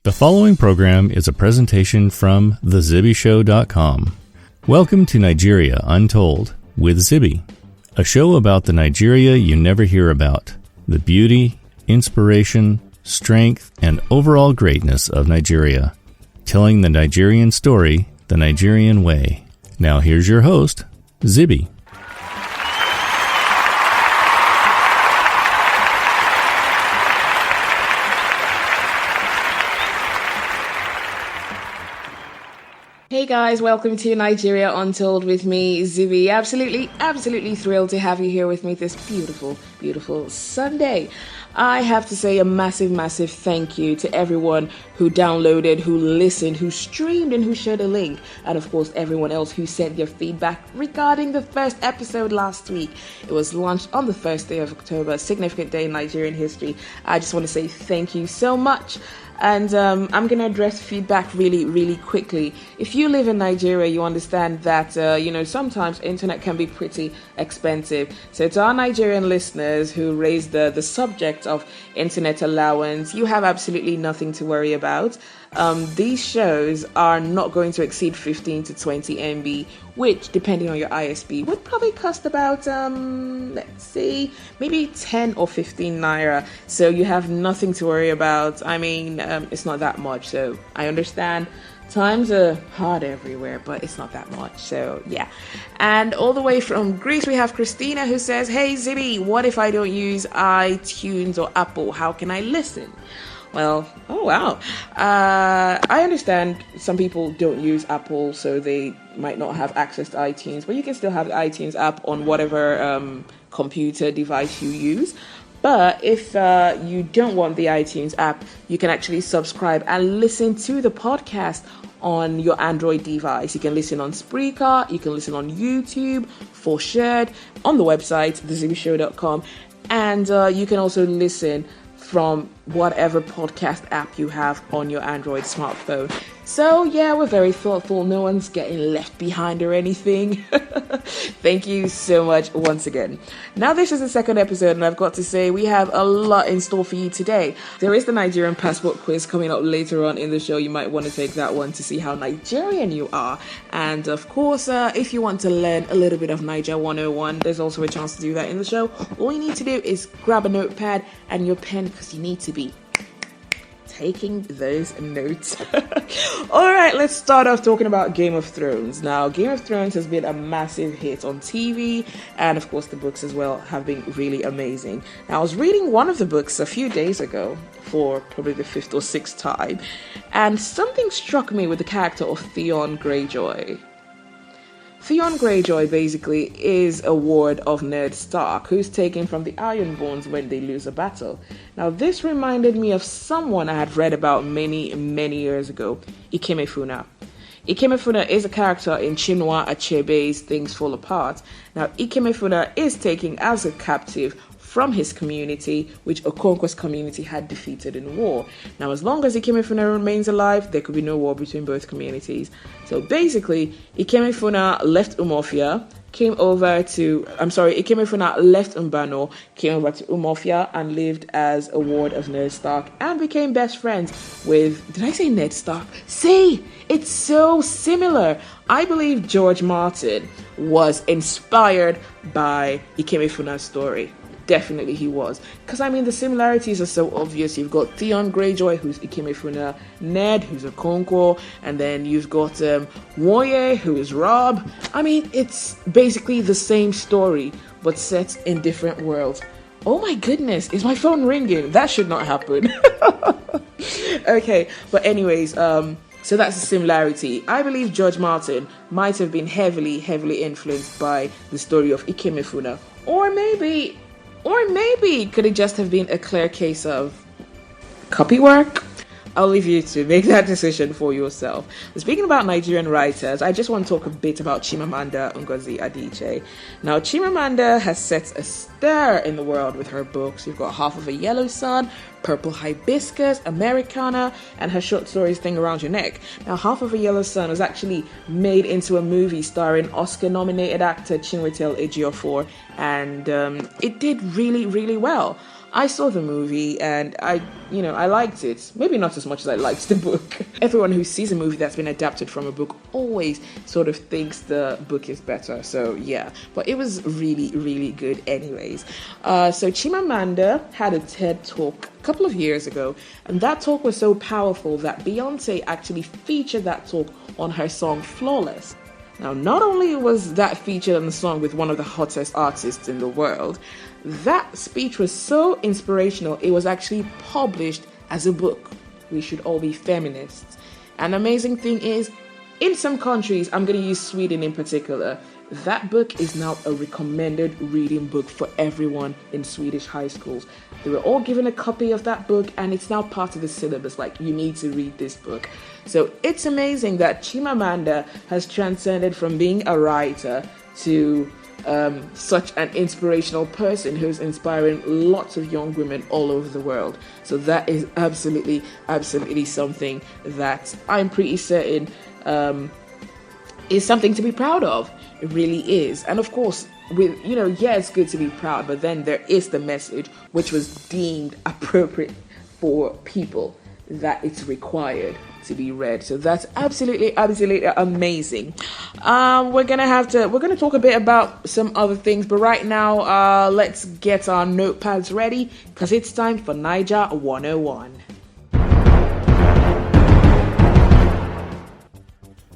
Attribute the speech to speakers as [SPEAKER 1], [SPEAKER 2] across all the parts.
[SPEAKER 1] The following program is a presentation from thezibbyshow.com. Welcome to Nigeria Untold with Zibby, a show about the Nigeria you never hear about, the beauty, inspiration, strength, and overall greatness of Nigeria, telling the Nigerian story the Nigerian way. Now here's your host, Zibby.
[SPEAKER 2] Hey guys, welcome to Nigeria Untold with me, Zibby. Absolutely thrilled to have you here with me this beautiful Sunday. I have to say a massive thank you to everyone who downloaded, who listened, who streamed, and who shared a link. And of course, everyone else who sent their feedback regarding the first episode last week. It was launched on the 1st day of October, a significant day in Nigerian history. I just want to say thank you so much. And I'm going to address feedback really quickly. If you live in Nigeria, you understand that, sometimes internet can be pretty expensive. So to our Nigerian listeners who raised the subject of internet allowance, you have absolutely nothing to worry about. These shows are not going to exceed 15 to 20 MB, which, depending on your ISP, would probably cost about, maybe 10 or 15 naira. So you have nothing to worry about. I mean, it's not that much. So I understand times are hard everywhere, but it's not that much. So yeah. And all the way from Greece, we have Christina who says, "Hey Zibby, what if I don't use iTunes or Apple? How can I listen?" Well, oh wow. I understand some people don't use Apple, so they might not have access to iTunes, but you can still have the iTunes app on whatever computer device you use. But if you don't want the iTunes app, you can actually subscribe and listen to the podcast on your Android device. You can listen on Spreaker, you can listen on YouTube, for shared, on the website, thezibbyshow.com, and you can also listen from whatever podcast app you have on your Android smartphone. So yeah, we're very thoughtful. No one's getting left behind or anything. Thank you so much once again. Now this is the second episode, and I've got to say we have a lot in store for you today. There is the Nigerian Passport Quiz coming up later on in the show. You might want to take that one to see how Nigerian you are. And of course, if you want to learn a little bit of Niger 101, there's also a chance to do that in the show. All you need to do is grab a notepad and your pen, because you need to be taking those notes. All right, let's start off talking about Game of Thrones. Now, Game of Thrones has been a massive hit on TV, and of course the books as well have been really amazing. Now, I was reading one of the books a few days ago for probably the 5th or 6th time, and something struck me with the character of Theon Greyjoy. Theon Greyjoy basically is a ward of Ned Stark, who's taken from the Ironborns when they lose a battle. Now, this reminded me of someone I had read about many years ago, Ikemefuna. Ikemefuna is a character in Chinua Achebe's Things Fall Apart. Now, Ikemefuna is taken as a captive from his community, which Okonkwo's community had defeated in war. Now, as long as Ikemefuna remains alive, there could be no war between both communities. So basically, Ikemefuna left Umuofia, Ikemefuna left Mbano, came over to Umuofia, and lived as a ward of Ned Stark, and became best friends with, did I say Ned Stark? See, it's so similar. I believe George Martin was inspired by Ikemefuna's story. Definitely he was. Because, I mean, the similarities are so obvious. You've got Theon Greyjoy, who's Ikemefuna, Ned, who's Okonkwo, and then you've got Woye, who is Rob. I mean, it's basically the same story, but set in different worlds. Oh my goodness, is my phone ringing? That should not happen. Okay, but anyways, so that's a similarity. I believe George Martin might have been heavily influenced by the story of Ikemefuna. Or maybe could it just have been a clear case of copywork? I'll leave you to make that decision for yourself. But speaking about Nigerian writers, I just want to talk a bit about Chimamanda Ngozi Adichie. Now, Chimamanda has set a stir in the world with her books. You've got Half of a Yellow Sun, Purple Hibiscus, Americana, and her short stories Thing Around Your Neck. Now, Half of a Yellow Sun was actually made into a movie starring Oscar-nominated actor Chinua Ejiofor, and it did really well. I saw the movie and I liked it. Maybe not as much as I liked the book. Everyone who sees a movie that's been adapted from a book always sort of thinks the book is better. So yeah, but it was really, really good anyways. So Chimamanda had a TED Talk a couple of years ago, and that talk was so powerful that Beyonce actually featured that talk on her song Flawless. Now, not only was that featured on the song with one of the hottest artists in the world, that speech was so inspirational, it was actually published as a book. We should all be feminists. And the amazing thing is, in some countries, I'm going to use Sweden in particular, that book is now a recommended reading book for everyone in Swedish high schools. They were all given a copy of that book and it's now part of the syllabus, like you need to read this book. So it's amazing that Chimamanda has transcended from being a writer to such an inspirational person who's inspiring lots of young women all over the world. So that is absolutely, absolutely something that I'm pretty certain is something to be proud of. It really is. And of course, it's good to be proud, but then there is the message which was deemed appropriate for people, that it's required to be read. So that's absolutely, absolutely amazing. We're gonna talk a bit about some other things, but right now, let's get our notepads ready because it's time for Niger 101.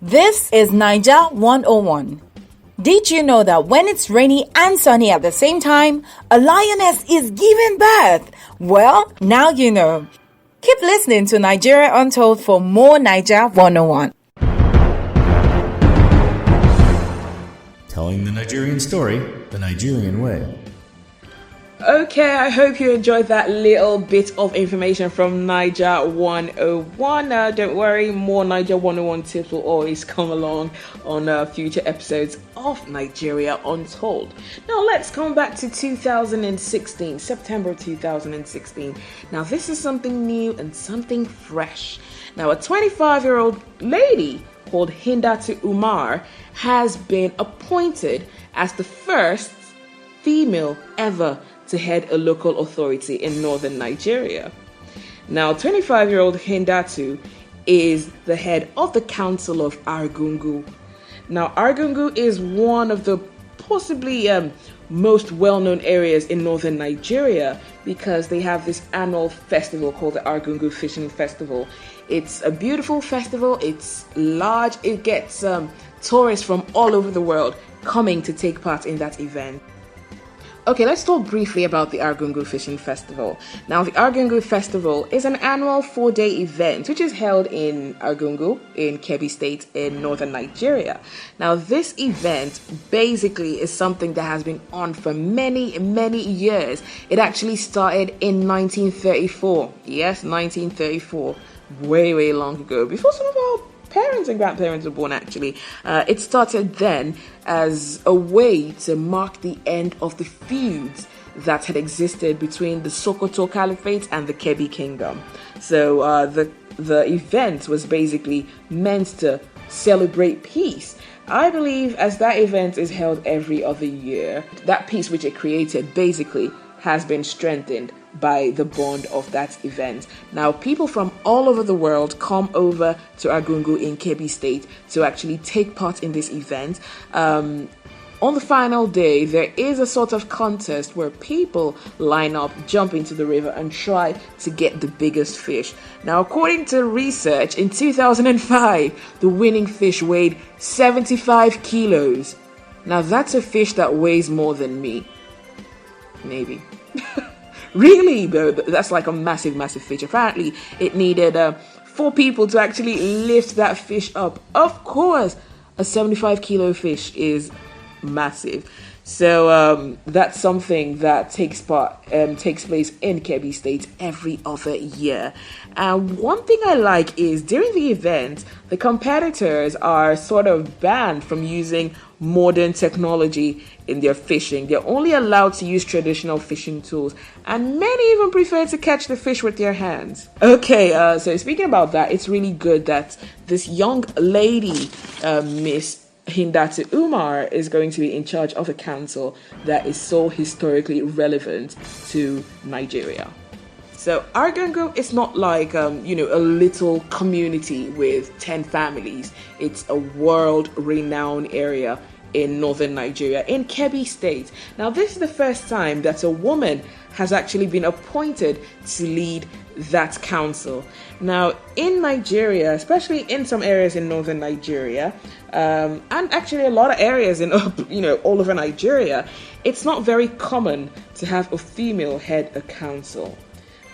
[SPEAKER 3] This is Niger 101. Did you know that when it's rainy and sunny at the same time, a lioness is giving birth? Well, now you know. Keep listening to Nigeria Untold for more Niger 101.
[SPEAKER 1] Telling the Nigerian story the Nigerian way.
[SPEAKER 2] Okay, I hope you enjoyed that little bit of information from Niger 101. Don't worry, more Niger 101 tips will always come along on future episodes of Nigeria Untold. Now let's come back to 2016, September 2016. Now this is something new and something fresh. Now a 25-year-old lady called Hindatu Umar has been appointed as the first female ever to head a local authority in northern Nigeria. Now, 25-year-old Hindatu is the head of the Council of Argungu. Now, Argungu is one of the possibly most well-known areas in northern Nigeria because they have this annual festival called the Argungu Fishing Festival. It's a beautiful festival, it's large, it gets tourists from all over the world coming to take part in that event. Okay, let's talk briefly about the Argungu Fishing Festival. Now, the Argungu Festival is an annual 4-day event which is held in Argungu in Kebbi State in northern Nigeria. Now, this event basically is something that has been on for many, many years. It actually started in 1934. Yes, 1934. Way, way long ago, before some of our parents and grandparents were born actually. It started then as a way to mark the end of the feuds that had existed between the Sokoto Caliphate and the Kebbi Kingdom. So the event was basically meant to celebrate peace. I believe as that event is held every other year, that peace which it created basically has been strengthened by the bond of that event. Now, people from all over the world come over to Argungu in Kebbi State to actually take part in this event. On the final day, there is a sort of contest where people line up, jump into the river and try to get the biggest fish. Now, according to research, in 2005, the winning fish weighed 75 kilos. Now, that's a fish that weighs more than me. Maybe. Really, but that's like a massive, massive fish. Apparently, it needed 4 people to actually lift that fish up. Of course, a 75-kilo fish is massive. So that's something that takes place in Kebbi State every other year. And one thing I like is during the event, the competitors are sort of banned from using modern technology in their fishing. They're only allowed to use traditional fishing tools, and many even prefer to catch the fish with their hands. Okay, so speaking about that, it's really good that this young lady, Miss Hindatu Umar is going to be in charge of a council that is so historically relevant to Nigeria. So Argungu is not like, a little community with 10 families. It's a world-renowned area in northern Nigeria, in Kebbi State. Now, this is the first time that a woman has actually been appointed to lead that council. Now, in Nigeria, especially in some areas in northern Nigeria, and actually a lot of areas in all over Nigeria, it's not very common to have a female head a council.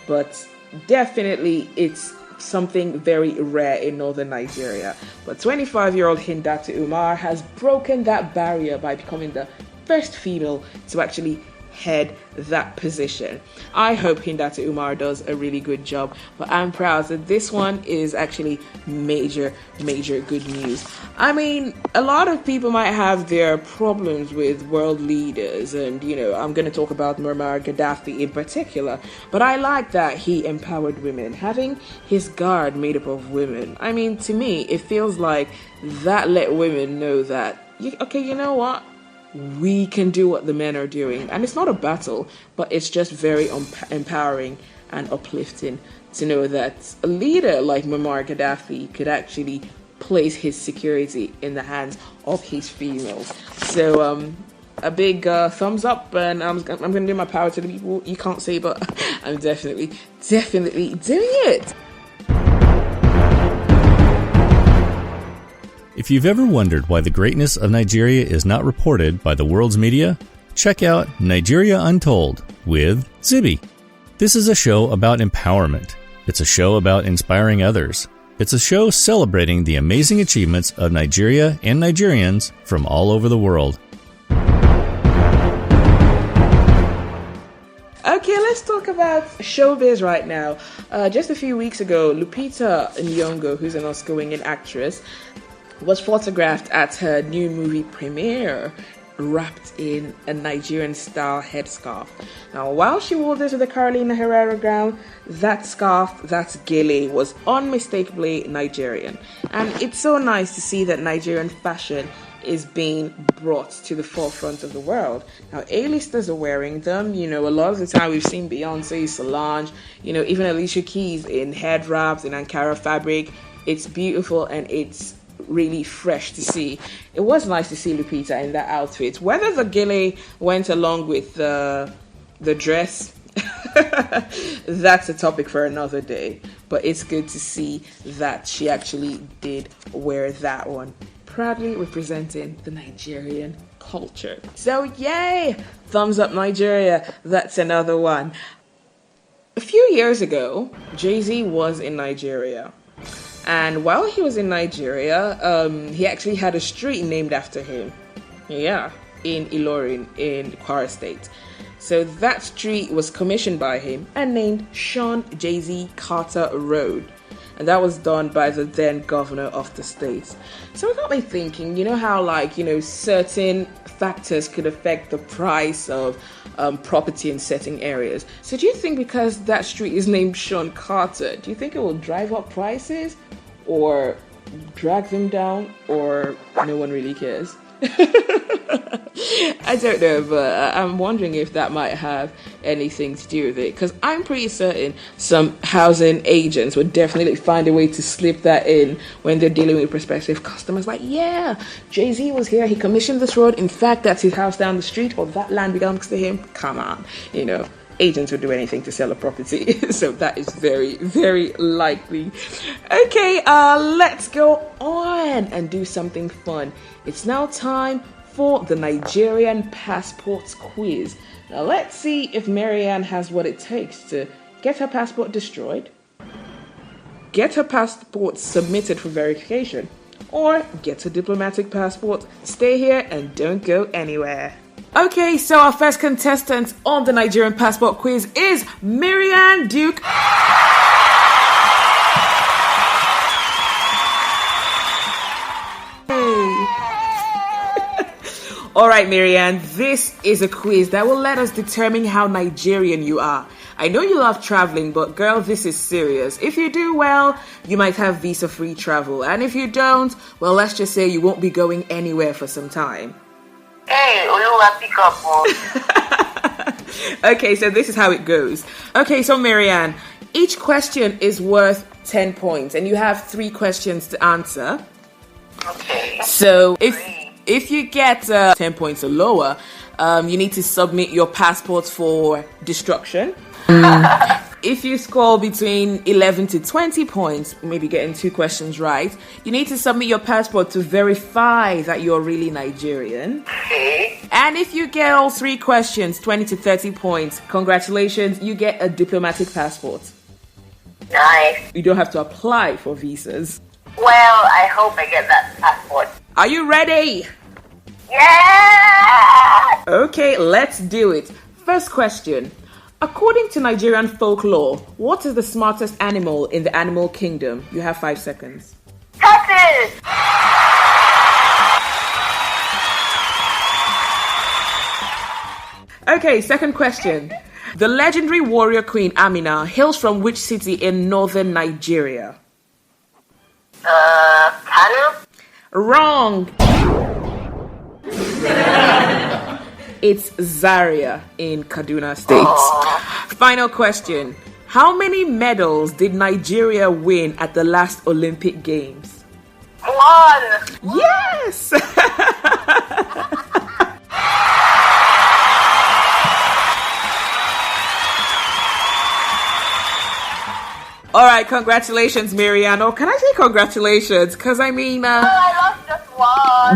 [SPEAKER 2] But definitely it's something very rare in northern Nigeria. But 25-year-old Hindatu Umar has broken that barrier by becoming the first female to actually head that position. I hope Hindatu Umar does a really good job, but I'm proud that this one is actually major good news. I mean, a lot of people might have their problems with world leaders, and I'm going to talk about Muammar Gaddafi in particular, but I like that he empowered women, having his guard made up of women. I mean, to me, it feels like that let women know that, you know what? We can do what the men are doing. And it's not a battle, but it's just very empowering and uplifting to know that a leader like Muammar Gaddafi could actually place his security in the hands of his females. So a big thumbs up, and I'm going to do my power to the people. You can't see, but I'm definitely doing it.
[SPEAKER 1] If you've ever wondered why the greatness of Nigeria is not reported by the world's media, check out Nigeria Untold with Zibby. This is a show about empowerment. It's a show about inspiring others. It's a show celebrating the amazing achievements of Nigeria and Nigerians from all over the world.
[SPEAKER 2] Okay, let's talk about showbiz right now. Just a few weeks ago, Lupita Nyong'o, who's an Oscar-winning actress, was photographed at her new movie premiere, wrapped in a Nigerian-style headscarf. Now, while she wore this with the Carolina Herrera gown, that scarf, that gele, was unmistakably Nigerian. And it's so nice to see that Nigerian fashion is being brought to the forefront of the world. Now, A-listers are wearing them. A lot of the time we've seen Beyonce, Solange, even Alicia Keys in head wraps, in Ankara fabric. It's beautiful and it's really fresh to see. It was nice to see Lupita in that outfit. Whether the gele went along with the dress, that's a topic for another day. But it's good to see that she actually did wear that one, proudly representing the Nigerian culture. So yay! Thumbs up Nigeria. That's another one. A few years ago, Jay-Z was in Nigeria. And while he was in Nigeria, he actually had a street named after him. Yeah, in Ilorin, in Kwara State. So that street was commissioned by him and named Sean Jay-Z Carter Road. And that was done by the then governor of the state. So it got me thinking, how certain factors could affect the price of property in certain areas. So do you think because that street is named Sean Carter, do you think it will drive up prices or drag them down, or no one really cares? I don't know, but I'm wondering if that might have anything to do with it, because I'm pretty certain some housing agents would definitely find a way to slip that in when they're dealing with prospective customers. Like, yeah, Jay-Z was here, he commissioned this road, in fact that's his house down the street, or that land belongs to him. Come on, agents would do anything to sell a property. So that is very, very likely. Okay, let's go on and do something fun. It's now time for the Nigerian Passport Quiz. Now let's see if Marianne has what it takes to get her passport destroyed, get her passport submitted for verification, or get a diplomatic passport. Stay here and don't go anywhere. Okay, so our first contestant on the Nigerian Passport Quiz is Marianne Duke. All right, Marianne, this is a quiz that will let us determine how Nigerian you are. I know you love traveling, but girl, this is serious. If you do well, you might have visa-free travel. And if you don't, well, let's just say you won't be going anywhere for some time.
[SPEAKER 4] Hey, Oluwa, pick up.
[SPEAKER 2] Okay, so this is how it goes. Okay, so Marianne, each question is worth 10 points, and you have 3 questions to answer.
[SPEAKER 4] Okay.
[SPEAKER 2] So if you get 10 points or lower, you need to submit your passport for destruction. If you score between 11 to 20 points, maybe getting 2 questions right, you need to submit your passport to verify that you're really Nigerian.
[SPEAKER 4] Okay.
[SPEAKER 2] And if you get all 3 questions, 20 to 30 points, congratulations, you get a diplomatic passport.
[SPEAKER 4] Nice.
[SPEAKER 2] You don't have to apply for visas.
[SPEAKER 4] Well, I hope I get that passport.
[SPEAKER 2] Are you ready?
[SPEAKER 4] Yeah!
[SPEAKER 2] Okay, let's do it. First question. According to Nigerian folklore, what is the smartest animal in the animal kingdom? You have 5 seconds.
[SPEAKER 4] Tortoise!
[SPEAKER 2] Okay, second question. The legendary warrior queen Amina hails from which city in northern Nigeria?
[SPEAKER 4] Kano?
[SPEAKER 2] Wrong. It's Zaria in Kaduna State. Final question. How many medals did Nigeria win at the last Olympic Games?
[SPEAKER 4] 1!
[SPEAKER 2] Yes! All right, congratulations, Marianne. Oh, can I say congratulations? Because I mean...
[SPEAKER 4] I lost just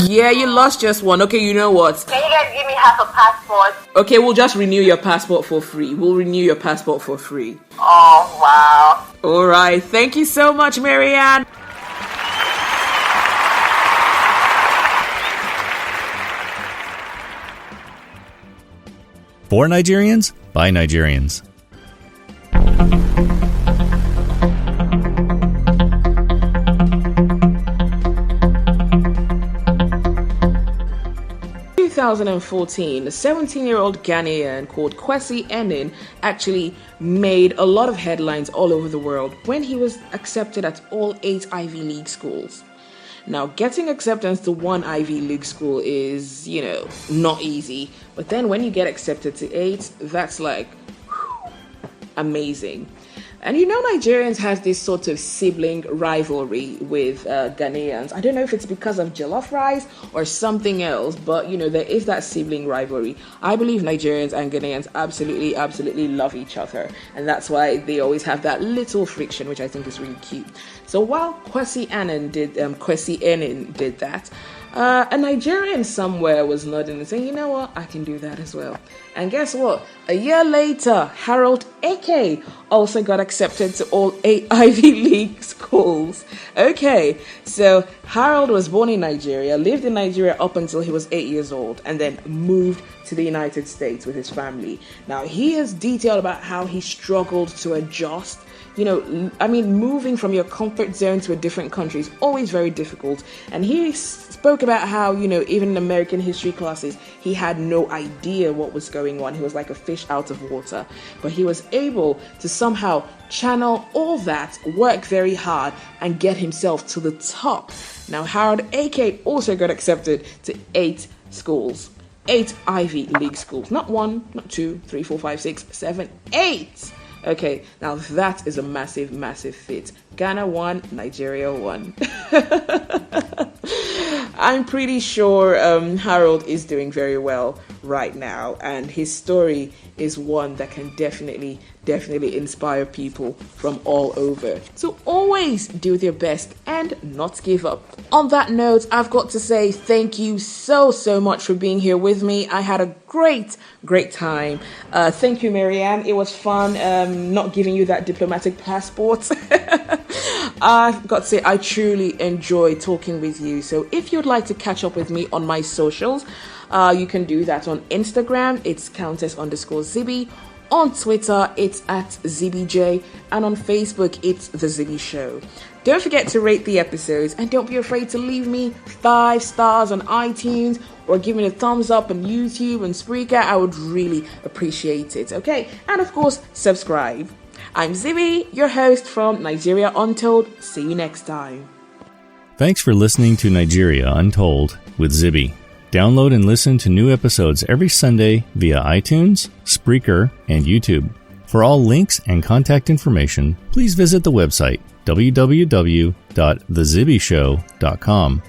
[SPEAKER 4] 1.
[SPEAKER 2] Yeah, you lost just 1. Okay, you know what?
[SPEAKER 4] Can you guys give me half a passport?
[SPEAKER 2] Okay, we'll just renew your passport for free. We'll renew your passport for free.
[SPEAKER 4] Oh, wow.
[SPEAKER 2] All right, thank you so much, Marianne.
[SPEAKER 1] For Nigerians, by Nigerians.
[SPEAKER 2] In 2014, a 17-year-old Ghanaian called Kwesi Enin actually made a lot of headlines all over the world when he was accepted at all 8 Ivy League schools. Now, getting acceptance to one Ivy League school is, not easy. But then when you get accepted to 8, that's like, whew, amazing. And Nigerians has this sort of sibling rivalry with Ghanaians. I don't know if it's because of jollof rice or something else, but there is that sibling rivalry. I believe Nigerians and Ghanaians absolutely love each other, and that's why they always have that little friction, which I think is really cute. So while Kwesi Enin did that, a Nigerian somewhere was nodding and saying, you know what, I can do that as well. And guess what? A year later, Harold Eke also got accepted to all 8 Ivy League schools. Okay, so Harold was born in Nigeria, lived in Nigeria up until he was 8 years old, and then moved to the United States with his family. Now, he has detailed about how he struggled to adjust. Moving from your comfort zone to a different country is always very difficult. And he spoke about how, even in American history classes, he had no idea what was going on. He was like a fish out of water. But he was able to somehow channel all that, work very hard, and get himself to the top. Now, Harold Eke also got accepted to 8 schools. 8 Ivy League schools. Not 1, not 2, 3, 4, 5, 6, 7, 8. Okay, now that is a massive fit. Ghana 1, Nigeria 1. I'm pretty sure Harold is doing very well right now, and his story is one that can definitely inspire people from all over. So always do your best and not give up. On that note, I've got to say thank you so much for being here with me. I had a great time. Thank you, Marianne. It was fun not giving you that diplomatic passport. I've got to say I truly enjoy talking with you. So if you'd like to catch up with me on my socials, you can do that on Instagram. It's Countess_Zibby. On Twitter, it's at ZibbyJ, and on Facebook, it's The Zibby Show. Don't forget to rate the episodes, and don't be afraid to leave me 5 stars on iTunes or give me a thumbs up on YouTube and Spreaker. I would really appreciate it, okay? And of course, subscribe. I'm Zibby, your host from Nigeria Untold. See you next time.
[SPEAKER 1] Thanks for listening to Nigeria Untold with Zibby. Download and listen to new episodes every Sunday via iTunes, Spreaker, and YouTube. For all links and contact information, please visit the website www.thezibbyshow.com.